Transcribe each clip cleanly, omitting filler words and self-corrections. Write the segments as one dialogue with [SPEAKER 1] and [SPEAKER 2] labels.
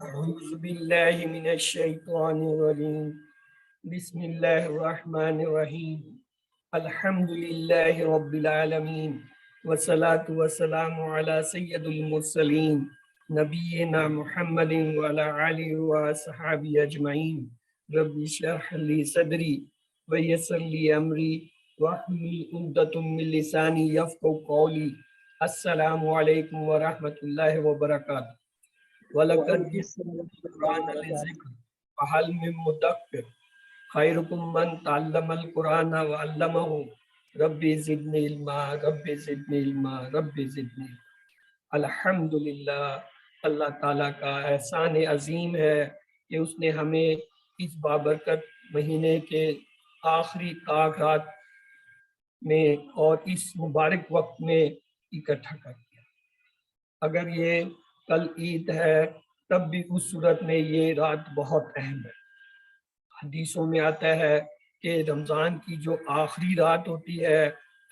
[SPEAKER 1] أعوذ بالله من الشيطان الرجيم بسم الله الرحمن الرحيم الحمد لله رب العالمين والصلاة والسلام على سيد المرسلين نبينا محمد وعلى آله وصحبه أجمعين رب اشرح لي صدري ويسر لي أمري واحلل عقدة من لساني يفقهوا قولي السلام عليكم ورحمة الله وبركاته وَلَقَدْ
[SPEAKER 2] وعلیکم السلام
[SPEAKER 1] جِئْنَاكُمْ
[SPEAKER 2] ورحمۃ اللہ
[SPEAKER 1] بِقُرْآنٍ
[SPEAKER 2] وبرکاتہ۔
[SPEAKER 1] لِلذِّكْرِ فَهَلْ مِن مُّدَّكِّرٍ خَيْرُكُم مَّن تَعَلَّمَ الْقُرْآنَ وَعَلَّمَهُ رَبِّ زِدْنِي عِلْمًا رَبِّ زِدْنِي عِلْمًا رَبِّ زِدْنِی الحمدللہ۔ اللہ تعالیٰ کا احسان عظیم ہے کہ اس نے ہمیں اس بابرکت مہینے کے آخری رات میں اور اس مبارک وقت میں اکٹھا کر دیا۔ اگر یہ کل عید ہے تب بھی اس صورت میں یہ رات بہت اہم ہے۔ حدیثوں میں آتا ہے کہ رمضان کی جو آخری رات ہوتی ہے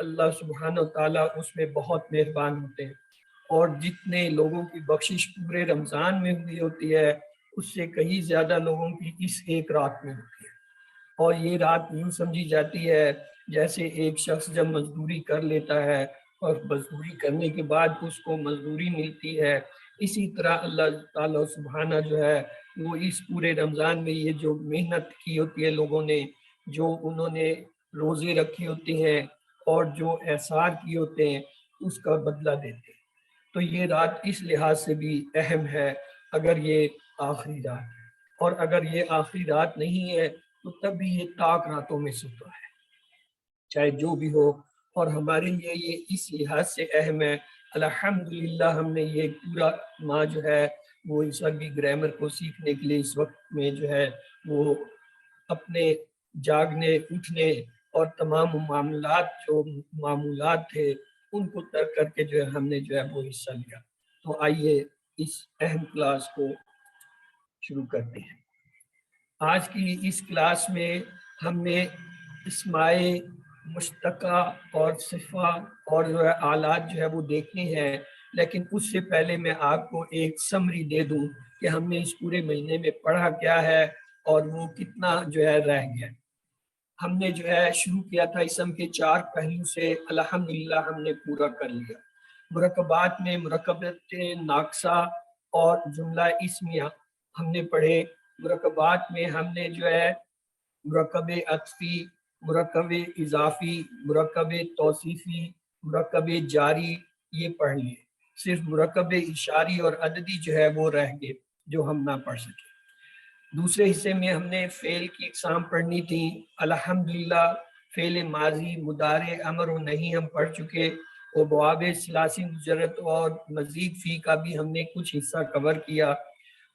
[SPEAKER 1] اللہ سبحانہ و تعالیٰ اس میں بہت مہربان ہوتے ہیں، اور جتنے لوگوں کی بخشش پورے رمضان میں ہوئی ہوتی ہے اس سے کہیں زیادہ لوگوں کی اس ایک رات میں ہوتی ہے۔ اور یہ رات یوں سمجھی جاتی ہے جیسے ایک شخص جب مزدوری کر لیتا ہے اور مزدوری کرنے کے بعد اس کو مزدوری ملتی ہے، اسی طرح اللہ تعالیٰ سبحانہ جو ہے وہ اس پورے رمضان میں یہ جو محنت کی ہوتی ہے لوگوں نے، جو انہوں نے روزے رکھے ہوتے ہیں اور جو احسار کیے ہوتے ہیں، اس کا بدلہ دیتے ہیں۔ تو یہ رات اس لحاظ سے بھی اہم ہے اگر یہ آخری رات ہے، اور اگر یہ آخری رات نہیں ہے تو تب بھی یہ طاق راتوں میں سے تو ہے، چاہے جو بھی ہو۔ اور ہمارے لیے یہ اس لحاظ سے اہم ہے، الحمدللہ ہم نے یہ پورا ماہ جو ہے وہ اس وقت بھی گرامر کو سیکھنے کے لیے اس وقت میں جو ہے وہ اپنے جاگنے اٹھنے اور تمام معمولات تھے ان کو ترک کر کے جو ہے ہم نے جو ہے وہ حصہ لیا۔ تو آئیے اس اہم کلاس کو شروع کرتے ہیں۔ آج کی اس کلاس میں ہم نے اسماء مشتقہ اور صفہ اور جو ہے آلات جو ہے وہ دیکھنے ہیں، لیکن اس سے پہلے میں آپ کو ایک سمری دے دوں کہ ہم نے اس پورے مہینے میں پڑھا کیا ہے اور وہ کتنا جو ہے رہ گیا۔ ہم نے جو ہے شروع کیا تھا اسم کے 4 پہلو سے، الحمدللہ ہم نے پورا کر لیا۔ مرکبات میں مرکبات ناقصہ اور جملہ اسمیہ ہم نے پڑھے۔ مرکبات میں ہم نے جو ہے مرکب عطفی، مرکب اضافی، مرکب توصیفی، مرکب جاری یہ پڑھ لیے۔ صرف مرکب اشاری اور عددی جو ہے وہ رہ گئے جو ہم نہ پڑھ سکے۔ دوسرے حصے میں ہم نے فعل کی اقسام پڑھنی تھی۔ الحمدللہ فعل ماضی، مضارع، امر و نہیں ہم پڑھ چکے، اور بواب ثلاثی مجرد اور مزید فی کا بھی ہم نے کچھ حصہ کور کیا،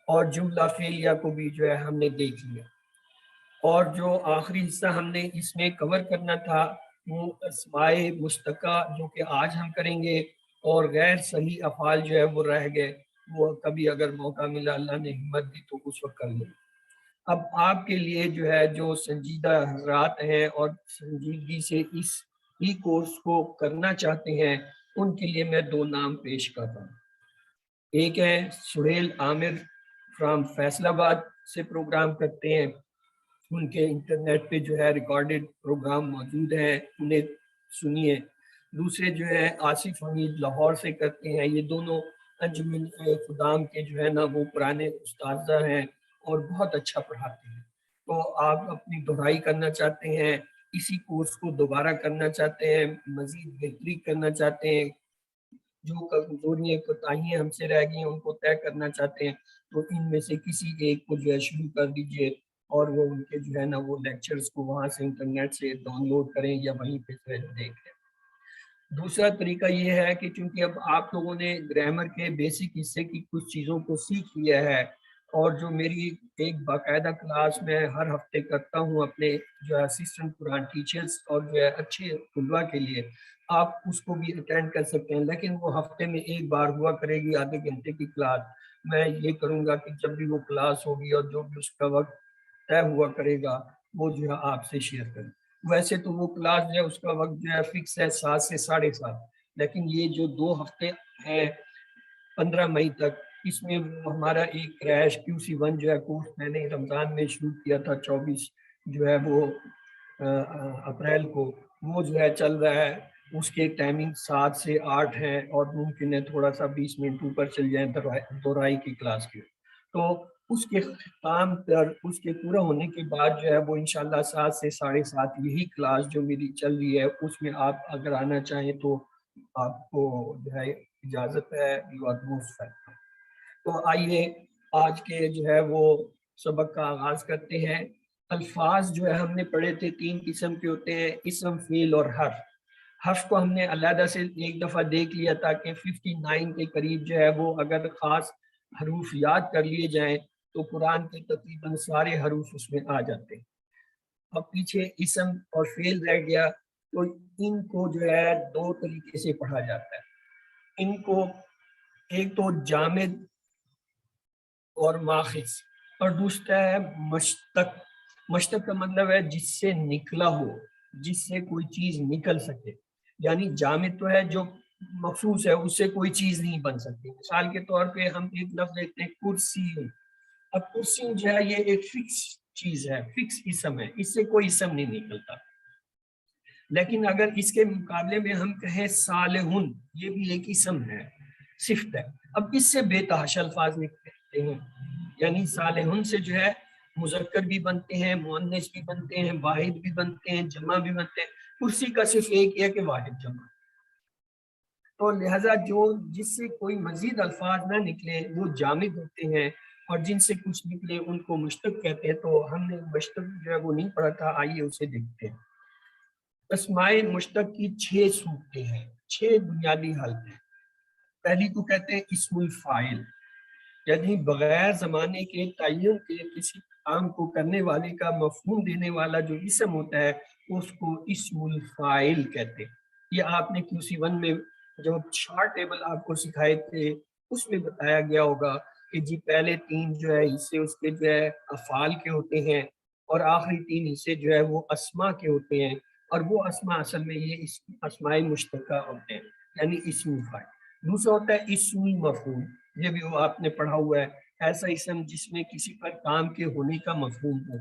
[SPEAKER 1] اور جملہ فعلیہ کو بھی جو ہے ہم نے دیکھ لیا۔ اور جو آخری حصہ ہم نے اس میں کور کرنا تھا وہ اسماء مشتقہ جو کہ آج ہم کریں گے، اور غیر صحیح افعال جو ہے وہ رہ گئے، وہ کبھی اگر موقع ملا اللہ نے ہمت دی تو اس وقت کر لیں۔ اب آپ کے لیے جو ہے جو سنجیدہ حضرات ہیں اور سنجیدگی سے اس ہی کورس کو کرنا چاہتے ہیں ان کے لیے میں 2 نام پیش کرتا ہوں۔ ایک ہے سہیل عامر فرام فیصل آباد سے پروگرام کرتے ہیں، ان کے انٹرنیٹ پہ جو ہے ریکارڈڈ پروگرام موجود ہیں، انہیں سنیے۔ دوسرے جو ہے آصف حمید لاہور سے کرتے ہیں، یہ دونوں انجمن خدام کے جو ہے نا وہ پرانے استاذہ ہیں اور بہت اچھا پڑھاتے ہیں۔ تو آپ اپنی دہرائی کرنا چاہتے ہیں، اسی کورس کو دوبارہ کرنا چاہتے ہیں، مزید بہتری کرنا چاہتے ہیں، جو کمزوریاں کوتاہیاں ہم سے رہ گئی ان کو طے کرنا چاہتے ہیں، تو ان میں سے کسی ایک کو جو ہے شروع کر دیجئے، اور وہ ان کے جو ہے نا وہ لیکچرز کو وہاں سے انٹرنیٹ سے ڈاؤن لوڈ کریں یا وہیں پہ دیکھ لیں۔ دوسرا طریقہ یہ ہے کہ چونکہ اب آپ لوگوں نے گرامر کے بیسک حصے کی کچھ چیزوں کو سیکھ لیا ہے، اور جو میری ایک باقاعدہ کلاس میں ہر ہفتے کرتا ہوں اپنے جو ہے اسسٹنٹ قرآن ٹیچرز اور جو ہے اچھے طلباء کے لیے، آپ اس کو بھی اٹینڈ کر سکتے ہیں، لیکن وہ ہفتے میں ایک بار ہوا کرے گی، آدھے گھنٹے کی کلاس۔ میں یہ کروں گا کہ جب بھی وہ کلاس ہوگی اور جو بھی اس کا وقت طے ہوا کرے گا وہ جو ہے آپ سے شیئر کریں۔ ویسے تو وہ کلاس جو ہے اس کا وقت جو ہے فکس ہے 7 سے 7:30، لیکن یہ جو 2 ہفتے ہیں 15 مئی تک، اس میں وہ ہمارا ایک کریش QC1 جو ہے کورس میں نے رمضان میں شروع کیا تھا 24 جو ہے وہ اپریل کو، وہ جو ہے چل رہا ہے. اس کے ٹائمنگ 7 سے 8 ہے اور ممکن ہے تھوڑا سا 20 منٹ اوپر چل جائیں دورائی کی کلاس کی. تو اس کے اختتام پر اس کے پورا ہونے کے بعد جو ہے وہ انشاءاللہ 7 سے 7:30 یہی کلاس جو میری چل رہی ہے اس میں آپ اگر آنا چاہیں تو آپ کو جو ہے اجازت ہے. You are most welcome. تو آئیے آج کے جو ہے وہ سبق کا آغاز کرتے ہیں. الفاظ جو ہے ہم نے پڑھے تھے 3 قسم کے ہوتے ہیں، اسم، فعل اور حرف. حرف کو ہم نے علیحدہ سے ایک دفعہ دیکھ لیا تھا کہ 59 کے قریب جو ہے وہ اگر خاص حروف یاد کر لیے جائیں تو قرآن کے تقریباً سارے حروف اس میں آ جاتے ہیں. اب پیچھے اسم اور فعل رہ گیا، تو ان کو جو ہے 2 طریقے سے پڑھا جاتا ہے. ان کو ایک تو جامد اور ماخذ اور دوسرا ہے مشتق. مشتق کا مطلب ہے جس سے نکلا ہو، جس سے کوئی چیز نکل سکے. یعنی جامد تو ہے جو مخصوص ہے، اس سے کوئی چیز نہیں بن سکتی. مثال کے طور پہ ہم ایک لفظ دیکھتے ہیں کرسی. اب کرسی جو ہے یہ ایک فکس چیز ہے، فکس اسم ہے، اس سے کوئی اسم نہیں نکلتا. لیکن اگر اس کے مقابلے میں ہم کہیں صالحون، یہ بھی ایک اسم ہے، صفت ہے. اب اس سے بے تحاشا الفاظ نکلتے ہیں. یعنی صالحون سے جو ہے مذکر بھی بنتے ہیں، مؤنث بھی بنتے ہیں، واحد بھی بنتے ہیں، جمع بھی بنتے ہیں. کرسی کا صرف ایک ہے کہ واحد جمع. تو لہذا جو جس سے کوئی مزید الفاظ نہ نکلے وہ جامد ہوتے ہیں، اور جن سے کچھ نکلے ان کو مشتق کہتے ہیں. تو ہم نے مشتق جو ہے وہ نہیں پڑھا تھا، آئیے اسے دیکھتے ہیں. اسماء مشتق کی 6 صورتیں ہیں، 6 بنیادی حالت ہیں. پہلی کو کہتے ہیں اسم الفاعل، یعنی بغیر زمانے کے تعین کے کسی کام کو کرنے والے کا مفہوم دینے والا جو اسم ہوتا ہے اس کو اسم الفاعل کہتے ہیں. یہ آپ نے QC1 میں جو شارٹ ٹیبل آپ کو سکھائے تھے اس میں بتایا گیا ہوگا کہ جی پہلے 3 جو ہے حصے اس کے جو ہے افعال کے ہوتے ہیں اور آخری 3 حصے جو ہے وہ اسماء کے ہوتے ہیں، اور وہ اسماء اصل میں یہ اسماء مشتقہ ہوتے ہیں، یعنی اسم الفاعل. دوسرا ہوتا ہے اسم المفعول، یہ بھی وہ آپ نے پڑھا ہوا ہے، ایسا اسم جس میں کسی پر کام کے ہونے کا مفہوم ہو.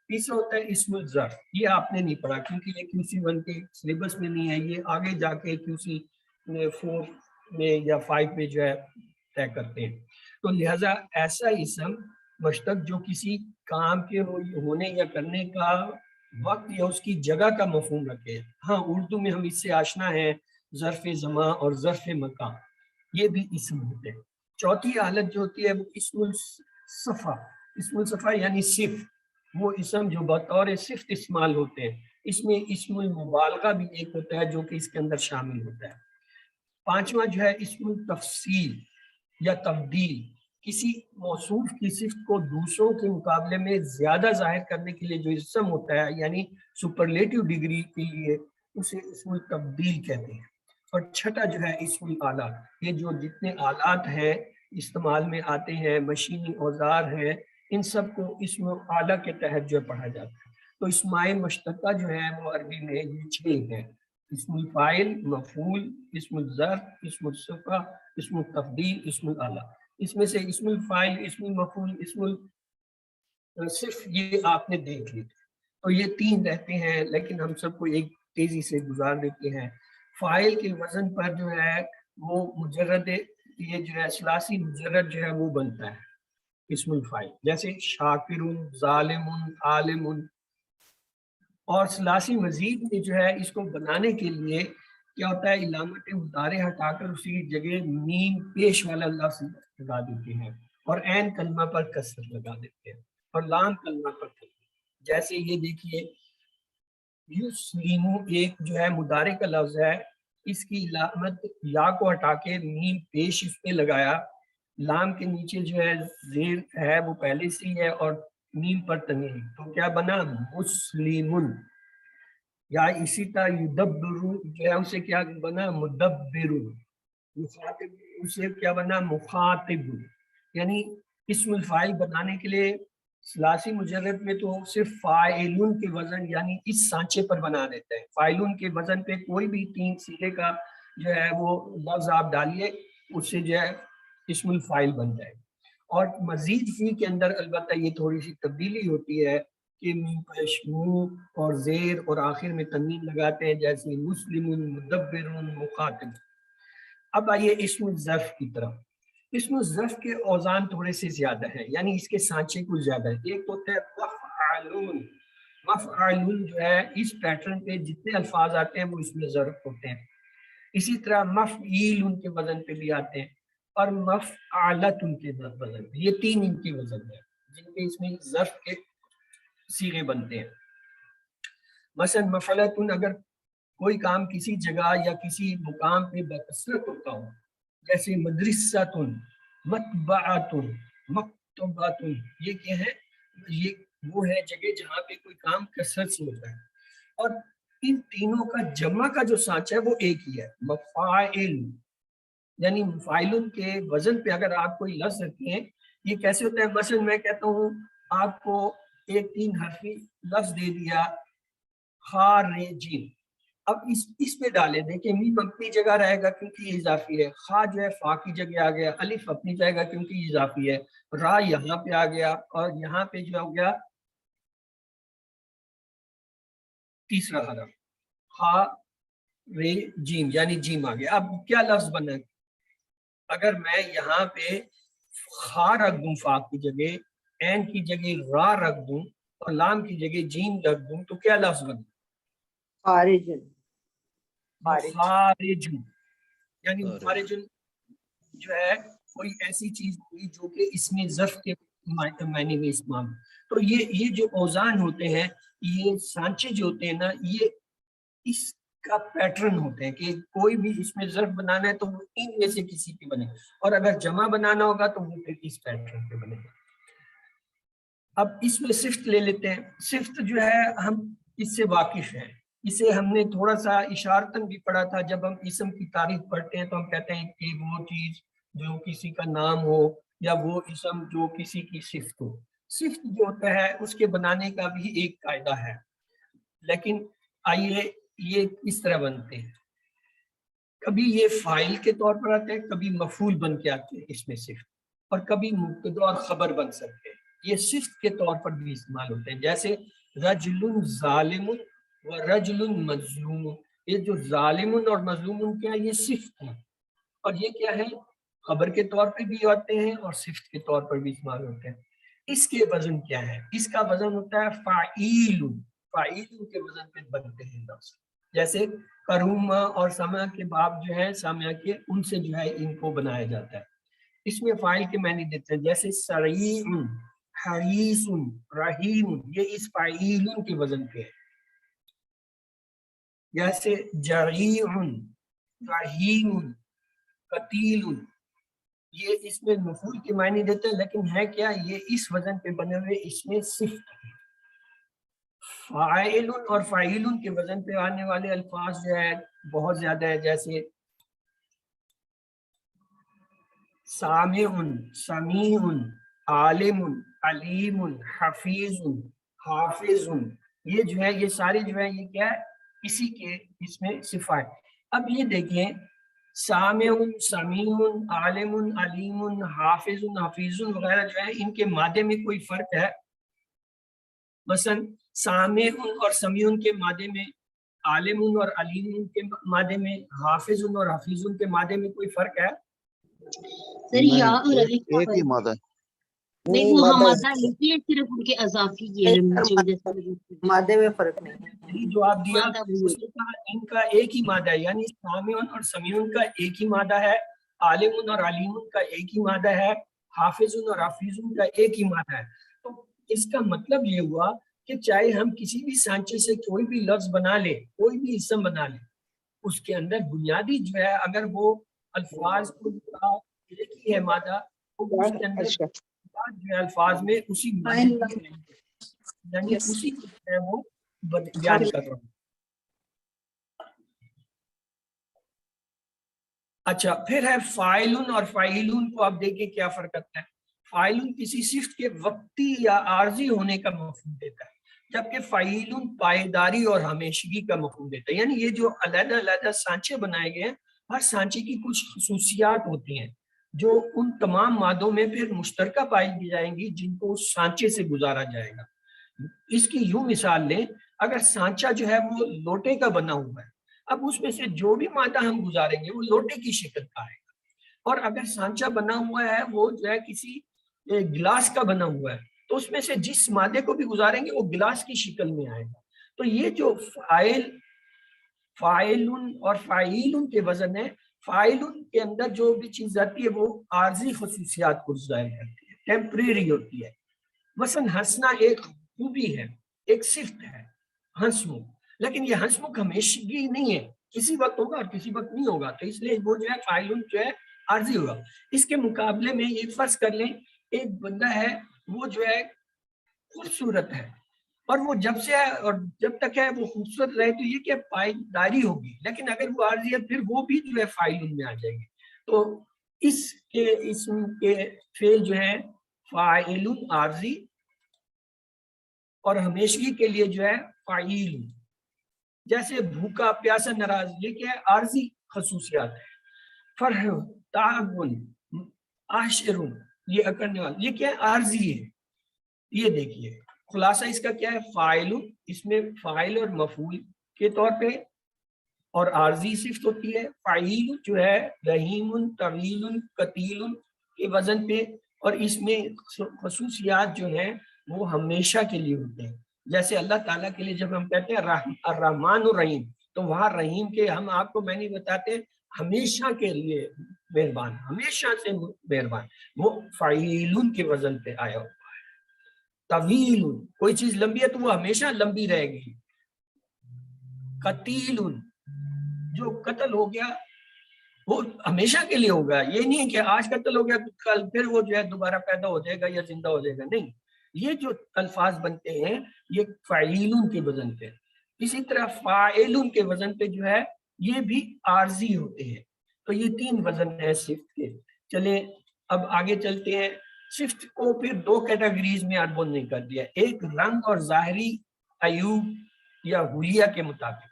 [SPEAKER 1] تیسرا ہوتا ہے اسم الظرف، یہ آپ نے نہیں پڑھا کیونکہ یہ QC1 کے سلیبس میں نہیں ہے، یہ آگے جا کے QC4 میں یا 5 میں جو ہے طے کرتے ہیں. تو لہٰذا ایسا اسم مشتق جو کسی کام کے ہونے یا کرنے کا وقت یا اس کی جگہ کا مفہوم رکھے. ہاں اردو میں ہم اس سے آشنا ہیں، ظرف زمان اور ظرف مکان، یہ بھی اسم ہوتے ہیں. چوتھی حالت جو ہوتی ہے وہ اسم الصفہ. اسم الصفہ یعنی صفت، وہ اسم جو بطور صفت استعمال ہوتے ہیں. اس میں اسم المبالغہ بھی ایک ہوتا ہے جو کہ اس کے اندر شامل ہوتا ہے. پانچواں جو ہے اسم التفصیل یا تبدیل، کسی موصوف کی صفت کو دوسروں کے مقابلے میں زیادہ ظاہر کرنے کے لیے جو اسم ہوتا ہے، یعنی سپرلیٹو ڈگری کے لیے، اسے اسم التبدیل کہتے ہیں. اور چھٹا جو ہے اسم الآلات، یہ جو جتنے آلات ہیں استعمال میں آتے ہیں، مشینی اوزار ہیں، ان سب کو اسم آلہ کے تحت جو پڑھا جاتا ہے. تو اسماء مشتقہ جو ہے وہ عربی میں یہ 6 ہیں: اسم الفاعل، مفعول، اسم الظرف، اسم الصفہ، اسم التفضیل، اسم الآلہ. اس میں سے اسم الفاعل، اسم المفعول، اسم صرف یہ آپ نے دیکھ لی. تو یہ 3 رہتے ہیں، لیکن ہم سب کو ایک تیزی سے گزار دیتے ہیں. فاعل کے وزن پر جو ہے وہ مجرد، یہ جو ہے ثلاثی مجرد جو ہے وہ بنتا ہے اسم الفاعل، جیسے شاکر، ظالم، عالم. اور ثلاثی مزید میں جو ہے اس کو بنانے کے لیے کیا ہوتا ہے، علامت مضارع ہٹا کر اسی جگہ میم پیش والا لفظ لگا دیتے ہیں، اور عین کلمہ پر کسر لگا دیتے ہیں، اور لام کلمہ پر کسر. جیسے یہ دیکھیے یسلمو ایک جو ہے مضارع کا لفظ ہے، اس کی علامت یا کو ہٹا کے میم پیش اس پہ لگایا، لام کے نیچے جو ہے زیر ہے وہ پہلے سے ہی ہے اور میم پر تنوین، تو کیا بنا مسلمن. یا اسی طرح یدبرو جو ہے اسے کیا بنا مدبر. مخاطب اسے کیا بنا مخاطب. یعنی اسم الفاعل بنانے کے لیے ثلاثی مجرد میں تو صرف فاعلون کے وزن یعنی اس سانچے پر بنا دیتے ہیں. فاعلون کے وزن پہ کوئی بھی 3 سیغے کا جو ہے وہ لفظ آپ ڈالیے، اس سے جو ہے اسم الفاعل بن جائے. اور مزید فی کے اندر البتہ یہ تھوڑی سی تبدیلی ہوتی ہے کہ مو اور زیر اور آخر میں تنوین لگاتے ہیں، جیسے مسلم، مدبر، مخاطب. اب آئیے اسم الظرف کی طرف. اسم الظرف کے اوزان تھوڑے سے زیادہ ہیں، یعنی اس کے سانچے کچھ زیادہ ہے. ایک ہوتا ہے مفعلون. مفعلون جو ہے اس پیٹرن پہ جتنے الفاظ آتے ہیں وہ اسم ظرف ہوتے ہیں. اسی طرح مفعیل ان کے وزن پہ بھی آتے ہیں، اور مفعلت ان کے وزن پہ. یہ تین ان کے وزن ہیں جن پہ اس میں ظرف کے صیغے بنتے ہیں. مثلا مفعلت، اگر کوئی کام کسی جگہ یا کسی مقام پہ بکثرت ہوتا ہو، جیسے مدرسۃ، مطبعۃ، مکتبۃ، یہ کیا ہے؟ یہ وہ ہے جگہ جہاں پہ کوئی کام کثرت سے ہوتا ہے. اور ان تینوں کا جمع کا جو سانچہ ہے وہ ایک ہی ہے، مفاعل. یعنی مفاعل کے وزن پہ اگر آپ کوئی لفظ رکھتے ہیں، یہ کیسے ہوتا ہے؟ مثلا میں کہتا ہوں آپ کو ایک 3 حرفی لفظ دے دیا، خارجین. اب اس پہ ڈالیں، دیکھیں میم اپنی جگہ رہے گا کیونکہ یہ اضافی ہے، خا جو ہے فا کی جگہ آ گیا، الف اپنی جائے گا کیونکہ یہ اضافی ہے، را یہاں پہ آ گیا، اور یہاں پہ جو ہو گیا تیسرا حرف خا رے جیم، یعنی جیم آ گیا. اب کیا لفظ بنا؟ اگر میں یہاں پہ خا رکھ دوں فا کی جگہ، این کی جگہ را رکھ دوں اور لام کی جگہ جیم رکھ دوں تو کیا لفظ بنا؟
[SPEAKER 2] خارجن.
[SPEAKER 1] خارجن. یعنی خارجن جو ہے کوئی ایسی چیز ہوئی جو کہ اس میں ظرف کے معنی میں استعمال. تو یہ جو اوزان ہوتے ہیں، یہ سانچے جو ہوتے ہیں نا، یہ اس کا پیٹرن ہوتے ہیں کہ کوئی بھی اس میں ظرف بنانا ہے تو وہ ان میں سے کسی پہ بنے، اور اگر جمع بنانا ہوگا تو وہ پھر اس پیٹرن پہ بنے گا. اب اس میں صفت لے لیتے ہیں. صفت جو ہے ہم اس سے واقف ہیں، اسے ہم نے تھوڑا سا اشارتاً بھی پڑھا تھا. جب ہم اسم کی تعریف پڑھتے ہیں تو ہم کہتے ہیں کہ وہ چیز جو کسی کا نام ہو یا وہ اسم جو کسی کی صفت ہو. صفت جو ہوتا ہے اس کے بنانے کا بھی ایک قاعدہ ہے، لیکن آئیے یہ اس طرح بنتے ہیں. کبھی یہ فاعل کے طور پر آتے ہیں، کبھی مفعول بن کے آتے ہیں اس میں صفت، اور کبھی مبتدا اور خبر بن سکتے ہیں. یہ صفت کے طور پر بھی استعمال ہوتے ہیں، جیسے رجل ظالم و رجل مظلوم. یہ جو ظالم اور مظلوم کیا ہے؟ یہ صفت ہے، اور یہ کیا ہے؟ خبر کے طور پہ بھی ہوتے ہیں اور صفت کے طور پر بھی استعمال ہوتے ہیں. اس کے وزن کیا ہے؟ اس کا وزن ہوتا ہے فاعیل. فاعیل کے وزن پہ بنتے ہیں لفظ، جیسے کروما اور سما کے باب جو ہے سامع کے، ان سے جو ہے ان کو بنایا جاتا ہے. اس میں فاعل کے معنی دیتے ہیں، جیسے سریع، حریص، رحیم، یہ اس فاعیل کے وزن پہ ہے. جیسے جریع، رحیم، قتیل، یہ اس میں مفعول کے معنی دیتے ہیں، لیکن ہے کیا؟ یہ اس وزن پہ بنے ہوئے اس میں صفت ہے. فاعل اور فاعل کے وزن پہ آنے والے الفاظ جو ہے بہت زیادہ ہے، جیسے سامع، سمیع، عالم، علیم، حفیظ، حافظ. یہ جو ہے یہ سارے جو ہے یہ کیا ہے؟ اسی کے اس میں صفات. اب یہ دیکھیں سامع، سمیع، عالم، علیم، حافظ، حفیظ وغیرہ جو ہے ان کے مادے میں کوئی فرق ہے؟ مثلا سامع اور سمیع کے مادے میں، عالم اور علیم کے مادے میں، حافظ اور حفیظ کے مادے میں کوئی فرق ہے؟
[SPEAKER 3] سر یا اور الف کا
[SPEAKER 4] ایک ہی مادہ
[SPEAKER 3] نہیں، وہ مادہ لکھی ہے، صرف ان کے اضافی کی وجہ سے
[SPEAKER 2] مادے میں فرق نہیں ہے.
[SPEAKER 1] جو آپ دیا
[SPEAKER 3] مادہ وہ
[SPEAKER 1] اس نے کہا ان کا ایک ہی مادہ ہے، یعنی سامع اور سمیع کا ایک ہی مادہ ہے، عالم اور علیم کا ایک ہی مادہ ہے، حافظ اور حفیظ کا ایک ہی مادہ ہے. تو اس کا مطلب یہ ہوا کہ چاہے ہم کسی بھی سانچے سے کوئی بھی لفظ بنا لیں، کوئی بھی اسم بنا لیں، اس کے اندر بنیادی جو ہے اگر وہ الفاظ کو ایک ہی ہے مادہ، تو اس کے اندر جو ہے الفاظ میں اسی یعنی اسی کو جو ہے وہ بیان کر رہا ہوں. اچھا، پھر ہے فاعلون اور فاعلون کو آپ دیکھیں کیا فرق کرتا ہے. فاعلون کسی صفت کے وقتی یا عارضی ہونے کا مفہوم دیتا ہے، جبکہ فاعلون پائیداری اور ہمیشگی کا مفہوم دیتا ہے. یعنی یہ جو علیحدہ علیحدہ سانچے بنائے گئے ہیں، ہر سانچے کی کچھ خصوصیات ہوتی ہیں. جو ان تمام مادوں میں پھر مشترکہ پائی جائیں گی جن کو اس سانچے سے گزارا جائے گا۔ اس کی یوں مثال لیں، اگر سانچہ جو ہے وہ لوٹے کا بنا ہوا ہے، اب اس میں سے جو بھی مادہ ہم گزاریں گے وہ لوٹے کی شکل کا آئے گا، اور اگر سانچہ بنا ہوا ہے وہ جو ہے کسی گلاس کا بنا ہوا ہے تو اس میں سے جس مادے کو بھی گزاریں گے وہ گلاس کی شکل میں آئے گا۔ تو یہ جو فاعل اور فاعیل کے وزن ہے، فاعل کے اندر جو بھی چیز آتی ہے وہ عارضی خصوصیات کو ظاہر کرتی ہے، ٹیمپریری ہوتی ہے۔ مثلا ہنسنا ایک خوبی ہے، ایک صفت ہے ہنسمکھ، لیکن یہ ہنسمکھ ہمیشگی نہیں ہے، کسی وقت ہوگا اور کسی وقت نہیں ہوگا، تو اس لیے وہ جو ہے فاعل جو ہے عارضی ہوگا۔ اس کے مقابلے میں یہ فرض کر لیں ایک بندہ ہے وہ جو ہے خوبصورت ہے، اور وہ جب سے ہے اور جب تک ہے وہ خوبصورت رہے تو یہ کیا پائیداری ہوگی، لیکن اگر وہ عارضی ہے پھر وہ بھی جو ہے فاعل میں آ جائے گی۔ تو اس کے اسم کے فعل جو ہے فاعل عارضی اور ہمیشگی کے لیے جو ہے فاعل، جیسے بھوکا پیاسا ناراض، یہ کیا ہے عارضی خصوصیات ہے۔ فرح تعاون عاشر، یہ اکڑنے والا، یہ کیا ہے عارضی ہے۔ یہ دیکھیے خلاصہ اس کا کیا ہے، فاعل، اس میں فاعل اور مفعول کے طور پہ اور عارضی صفت ہوتی ہے۔ فاعل جو ہے رحیم طویل قتیل کے وزن پہ، اور اس میں خصوصیات جو ہیں وہ ہمیشہ کے لیے ہوتے ہیں۔ جیسے اللہ تعالیٰ کے لیے جب ہم کہتے ہیں الرحمن الرحیم، تو وہاں رحیم کے ہم آپ کو میں نہیں بتاتے ہمیشہ کے لیے مہربان، ہمیشہ سے مہربان، وہ فاعل کے وزن پہ آیا ہوا ہے۔ طویل، کوئی چیز لمبی ہے تو وہ ہمیشہ لمبی رہے گی۔ قتیل، جو قتل ہو گیا وہ ہمیشہ کے لیے ہوگا، یہ نہیں کہ آج قتل ہو گیا تو کل پھر وہ جو ہے دوبارہ پیدا ہو جائے گا یا زندہ ہو جائے گا، نہیں، یہ جو الفاظ بنتے ہیں یہ فاعلون کے وزن پہ۔ اسی طرح فاعلون کے وزن پہ جو ہے یہ بھی عارضی ہوتے ہیں۔ تو یہ تین وزن ہیں صفت کے۔ چلیں اب آگے چلتے ہیں۔ صفت کو پھر دو کیٹیگریز میں اربن نے کر دیا، ایک رنگ اور ظاہری عیوب یا حلیہ کے مطابق،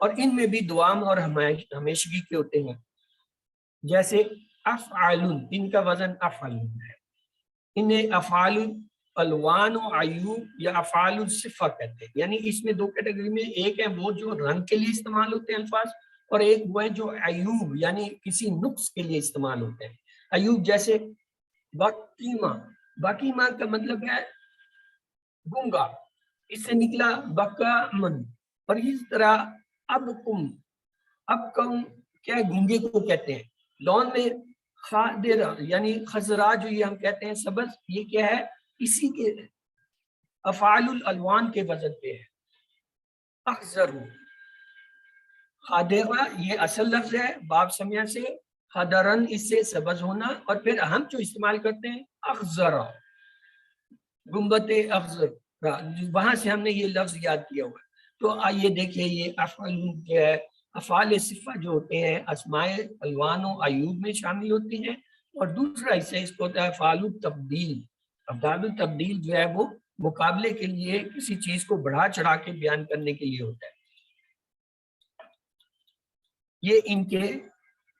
[SPEAKER 1] اور ان میں بھی دوام اور ہمیشگی کے ہوتے ہیں۔ جیسے افعال، ان کا وزن افعال ہے، انہیں افعال الوان و عیوب یا افعال الصفہ کہتے ہیں۔ یعنی اس میں دو کیٹیگری میں، ایک ہے وہ جو رنگ کے لیے استعمال ہوتے ہیں الفاظ، اور ایک وہ ہے جو عیوب یعنی کسی نقص کے لیے استعمال ہوتے ہیں۔ عیوب جیسے باقیمہ، باقیمہ کا مطلب ہے گنگا، اس سے نکلا بقا من، اور اس طرح اب کم کیا ہے، گنگے کو کہتے ہیں۔ لون میں خادرہ یعنی خضرا جو یہ ہم کہتے ہیں سبز، یہ کیا ہے اسی کے افعال الالوان کے وزن پہ ہے۔ اخضر، خادرہ یہ اصل لفظ ہے باب سمیہ سے، خضرن اس سے سبز ہونا، اور پھر ہم جو استعمال کرتے ہیں اخضر، گنبت اخضر، وہاں سے ہم نے یہ لفظ یاد کیا ہوا ہے۔ تو آئیے دیکھیں یہ افعال کیا ہے۔ افعال صفہ جو ہوتے ہیں اسماء الوان و عیوب میں شامل ہوتے ہیں، اور دوسرا حصہ اس کو ہوتا ہے افعال التبدیل۔ افعال التبدیل جو ہے وہ مقابلے کے لیے کسی چیز کو بڑھا چڑھا کے بیان کرنے کے لیے ہوتا ہے۔ یہ ان کے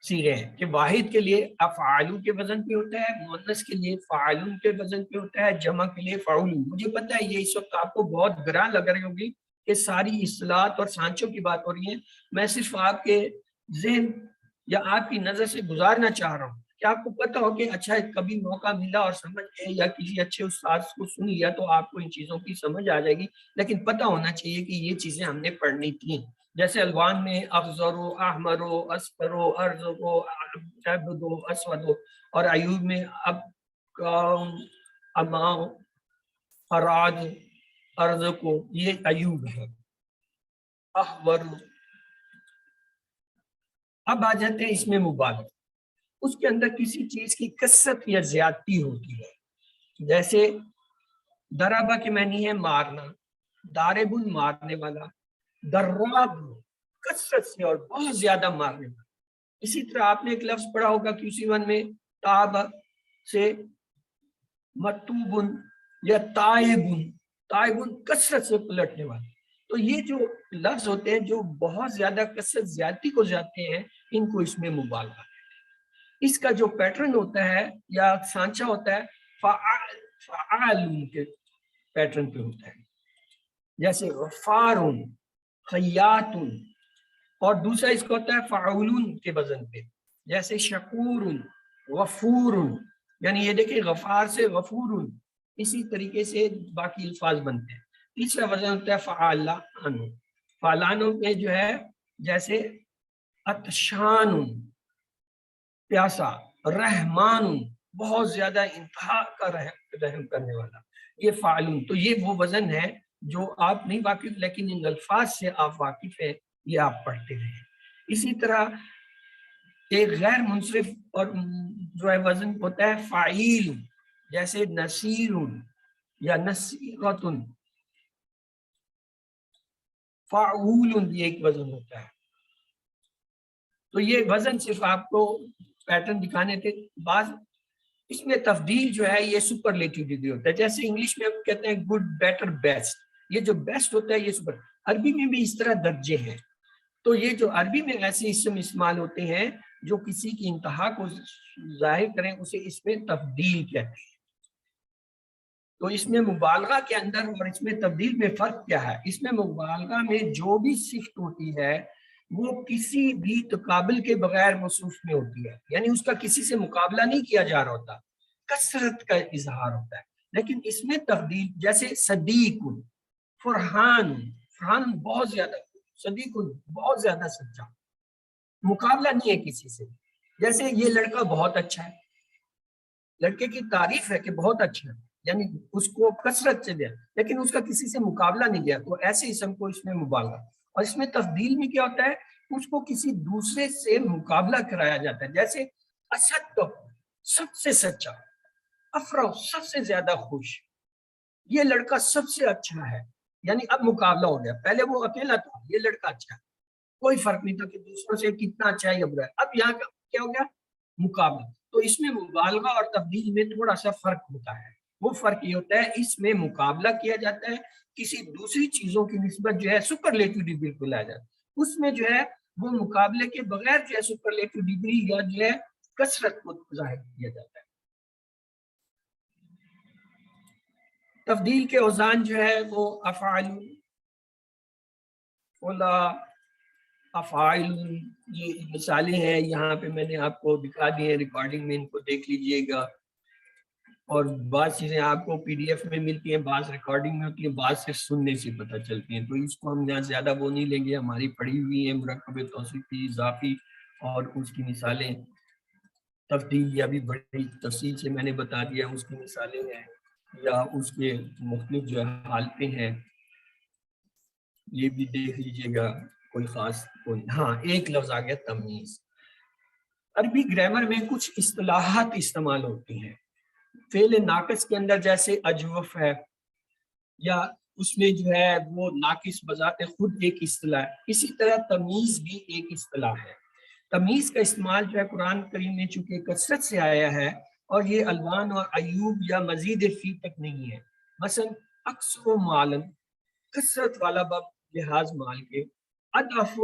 [SPEAKER 1] صیغے ہیں کہ واحد کے لیے افعال کے وزن پہ ہوتا ہے، مؤنث کے لیے فاعل کے وزن پہ ہوتا ہے، جمع کے لیے فعول۔ مجھے پتہ ہے یہ اس وقت آپ کو بہت گراں لگ رہی ہوگی کہ ساری اصطلاحات اور سانچوں کی بات ہو رہی ہے، میں صرف آپ کے ذہن یا آپ کی نظر سے گزارنا چاہ رہا ہوں کہ آپ کو پتہ ہو کہ اچھا کبھی موقع ملا اور سمجھ گئے یا کسی اچھے استاد کو سن لیا تو آپ کو ان چیزوں کی سمجھ آ جائے گی، لیکن پتہ ہونا چاہیے کہ یہ چیزیں ہم نے پڑھنی تھیں۔ جیسے الوان میں اخضر و احمر و اصفر و ارزق و ابد و اسود، اور عیوب میں اب اما فراد ارزق، یہ عیوب ہے۔ احور، اب آ جاتے ہیں اس میں مبالغہ، اس کے اندر کسی چیز کی کثرت یا زیادتی ہوتی ہے۔ جیسے درابہ کے معنی ہے مارنا، داربن مارنے والا، دراب کثرت سے اور بہت زیادہ مارنے والا۔ اسی طرح آپ نے ایک لفظ پڑھا ہوگا QC1 میں تاب سے متوبن یا تائبن، تائبن کثرت سے پلٹنے والا۔ تو یہ جو لفظ ہوتے ہیں جو بہت زیادہ کثرت زیادتی کو جاتے ہیں، ان کو اس میں مبالغہ ہے۔ اس کا جو پیٹرن ہوتا ہے یا سانچہ ہوتا ہے فعال کے پیٹرن پہ ہوتا ہے، جیسے غفار، خیات، اور دوسرا اس کا ہوتا ہے فعولون کے وزن پہ، جیسے شکور، غفور، یعنی یہ دیکھیں غفار سے غفور، اسی طریقے سے باقی الفاظ بنتے ہیں۔ تیسرا وزن ہوتا ہے فعالان، فعالانوں میں جو ہے جیسے عطشان، پیاسا، رحمان، بہت زیادہ انتہا کا رحم کرنے والا، یہ فعلون۔ تو یہ وہ وزن ہے جو آپ نہیں واقف، لیکن ان الفاظ سے آپ واقف ہیں، یہ آپ پڑھتے رہیں۔ اسی طرح ایک غیر منصرف اور جو ہے وزن ہوتا ہے فعیل، جیسے نصیر یا نصیرۃ، فعول یہ ایک وزن ہوتا ہے۔ تو یہ وزن صرف آپ کو پیٹرن دکھانے تھے۔ بعض اس میں تفضیل جو ہے یہ سپرلیٹو ڈگری ہوتا ہے، جیسے انگلش میں ہم کہتے ہیں گڈ، بیٹر، بیسٹ، یہ جو بیسٹ ہوتا ہے یہ سپر، عربی میں بھی اس طرح درجے ہیں۔ تو یہ جو عربی میں ایسے اسم استعمال ہوتے ہیں جو کسی کی انتہا کو ظاہر کریں، اسے اس میں تفضیل کہتے ہیں۔ تو اس میں مبالغہ کے اندر اور اس میں تبدیل میں فرق کیا ہے؟ اس میں مبالغہ میں جو بھی صفت ہوتی ہے وہ کسی بھی تقابل کے بغیر موصوف میں ہوتی ہے، یعنی اس کا کسی سے مقابلہ نہیں کیا جا رہا ہوتا، کثرت کا اظہار ہوتا ہے۔ لیکن اس میں تبدیل، جیسے صدیق، فرحان، فرحان بہت زیادہ، صدیق بہت زیادہ سچا، مقابلہ نہیں ہے کسی سے۔ جیسے یہ لڑکا بہت اچھا ہے، لڑکے کی تعریف ہے کہ بہت اچھا ہے، یعنی اس کو کثرت سے دیا، لیکن اس کا کسی سے مقابلہ نہیں دیا، تو ایسے اسم کو اس میں مبالغہ۔ اور اس میں تفضیل میں کیا ہوتا ہے؟ اس کو کسی دوسرے سے مقابلہ کرایا جاتا ہے، جیسے اسد سب سے سچا، افرح سب سے زیادہ خوش، یہ لڑکا سب سے اچھا ہے، یعنی اب مقابلہ ہو گیا۔ پہلے وہ اکیلا تھا، یہ لڑکا اچھا ہے، کوئی فرق نہیں تھا کہ دوسروں سے کتنا اچھا ہے یا برا ہے، اب یہاں کا کیا ہو گیا؟ مقابلہ۔ تو اس میں مبالغہ اور تبدیل میں تھوڑا سا فرق ہوتا ہے۔ وہ فرق یہ ہوتا ہے اس میں مقابلہ کیا جاتا ہے، کسی دوسری چیزوں کی نسبت جو ہے سپرلیٹو ڈگری کو لایا جاتا ہے، اس میں جو ہے وہ مقابلے کے بغیر جو ہے سپرلیٹو ڈگری یا جو ہے کثرت کو ظاہر کیا جاتا ہے۔ تفضیل کے اوزان جو ہے وہ افعال، فلا، افعال، یہ مثالیں ہیں یہاں پہ میں نے آپ کو دکھا دی ہیں، ریکارڈنگ میں ان کو دیکھ لیجئے گا۔ اور بعض چیزیں آپ کو پی ڈی ایف میں ملتی ہیں، بعض ریکارڈنگ میں ہوتی ہیں، بعض صرف سننے سے پتہ چلتی ہیں، تو اس کو ہم یہاں زیادہ وہ نہیں لیں گے، ہماری پڑھی ہوئی ہیں مرکب توصیفی، اضافی، اور اس کی مثالیں تفصیل یا بھی بڑی تفصیل سے میں نے بتا دیا، اس کی مثالیں ہیں یا اس کے مختلف جو حالتیں ہیں، یہ بھی دیکھ لیجئے گا، کوئی خاص کوئی۔ ہاں، ایک لفظ آ گیا تمییز۔ عربی گرامر میں کچھ اصطلاحات استعمال ہوتی ہیں فعل ناقص کے اندر، جیسے اجوف ہے، یا اس میں جو ہے وہ ناقص بذات خود ایک اصطلاح ہے۔ اسی طرح تمیز بھی ایک اصطلاح ہے۔ تمیز کا استعمال جو ہے قرآن کریم میں چونکہ کثرت سے آیا ہے، اور یہ الوان اور ایوب یا مزید فی تک نہیں ہے۔ مثلا اکثر مالن، کثرت والا باب لحاظ مال کے، اضعف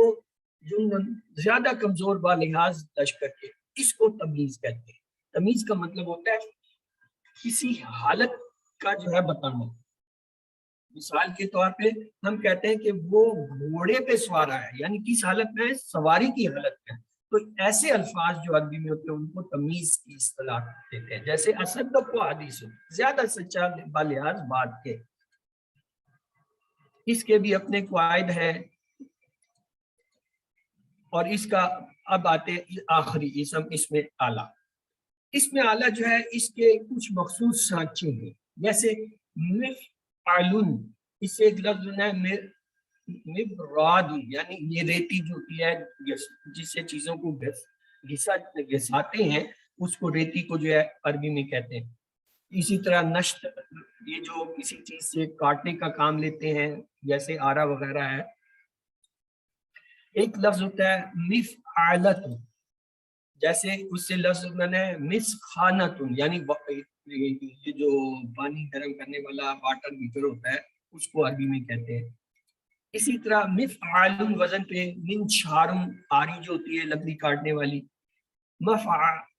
[SPEAKER 1] جنن، زیادہ کمزور با لحاظ لشکر کے، اس کو تمیز کہتے ہیں۔ تمیز کا مطلب ہوتا ہے کسی حالت کا جو ہے بتانا۔ مثال کے طور پہ ہم کہتے ہیں کہ وہ گھوڑے پہ سوارا ہے، یعنی کس حالت میں؟ سواری کی حالت میں۔ تو ایسے الفاظ جو عربی میں ہوتے ہیں ان کو تمیز کی اصطلاح دیتے ہیں، جیسے اصدق و حدیث، زیادہ سچا بالحاظ بات کے۔ اس کے بھی اپنے قواعد ہیں، اور اس کا اب آتے آخری اسم، اس میں اعلیٰ۔ اس میں اعلیٰ جو ہے اس کے کچھ مخصوص سانچے ہیں، جیسے مفعلن، اس سے ایک لفظ ہے مبراد، یعنی یہ ریتی جو ہوتی ہے جس سے چیزوں کو گھساتے ہیں، اس کو ریتی کو جو ہے عربی میں کہتے ہیں۔ اسی طرح نشت، یہ جو کسی چیز سے کاٹنے کا کام لیتے ہیں، جیسے آرا وغیرہ ہے۔ ایک لفظ ہوتا ہے مفعلت، جیسے اس سے لفظ میں نے مسخانت، یعنی یہ جو پانی گرم کرنے والا واٹر ہیٹر ہوتا ہے اس کو عربی میں کہتے ہیں۔ اسی طرح مفعال وزن پہ منشار، آری جو ہوتی ہے لکڑی کاٹنے والی،